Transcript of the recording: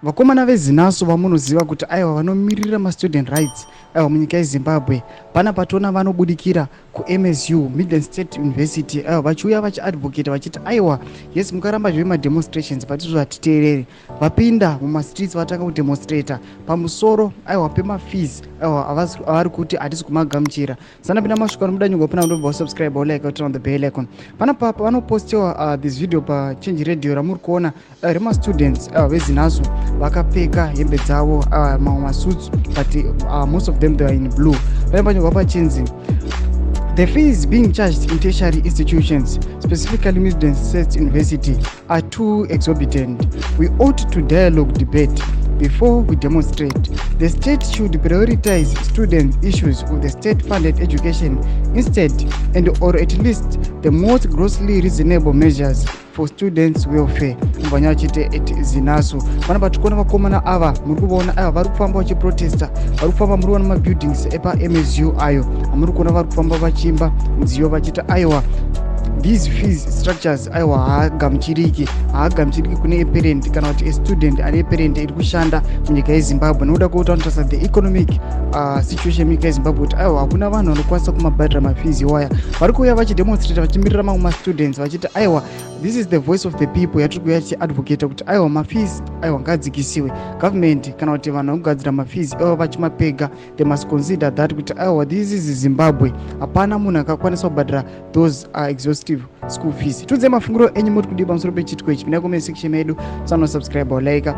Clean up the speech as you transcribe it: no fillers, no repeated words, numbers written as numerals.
vakomana vezinaso vamunoziva kuti aiwa vanomirira ma-student rights aiwa munyika yezimbabwe pana patona vanobudikira kuMSU Midland State University aiwa vachiuya vachiadvocate vachiti aiwa yes mukaramba zve mademonstrations patizvo hatiteereri vapinda mumastreets vatanga kudemonstrata pamusoro aiwa pemafees aiwa avari kuti hatisi kumagamuchira sanapinda masvika nomuda nyongo pina kundobva subscribe like turn on the bell icon pana papa vanopostiwa this video pachange radio ramuri kuona remastudents vezinaso vakapfeka hembe dzavo mamwe masuits but most of them they are in blue pane panyogwa pachinzi the fees being charged in tertiary institutions, specifically Midland State University, are too exorbitant. We ought to dialogue debate before we demonstrate. The state should prioritize student issues with the state-funded education instead, and or at least the most grossly reasonable measures for students welfare. Mbanya chite zinaso pana patikona vakomana ava muri kuvaona ava vari kufamba vachiprotesta vari kufamba muri kuona mabuildings epa MSU ayo amuri kuona vari kufamba vachimba mudziyo vachiti aiwa these fees structures aiwa haagamuchiriki kune eparent kana kuti estudent ane eparent iri kushanda munyika yezimbabwe nokuda kwekuti vanotarisa the economic situation munyika yezimbabwe kuti aiwa hakuna vanhu vanokwanisa kumabhadhira mafees iwaya vari kuuya vachidemonstrata vachimirira mamwe mastudents vachiti aiwa this is the voice of the people yatiri kuuya tichiadvocata kuti aiwa mafees aiwa ngadzikisiwe government kana kuti vanhu vanogadzira mafees aiwa vachimapega they must consider that kuti aiwa this is Zimbabwe hapana munhu akakwanisa kubhadhira those exhaustive school fees. Tudze mafunguro enyu muri kudi pamusoro pechitiko ichi. Pinda comment section yedu, subscribe or like.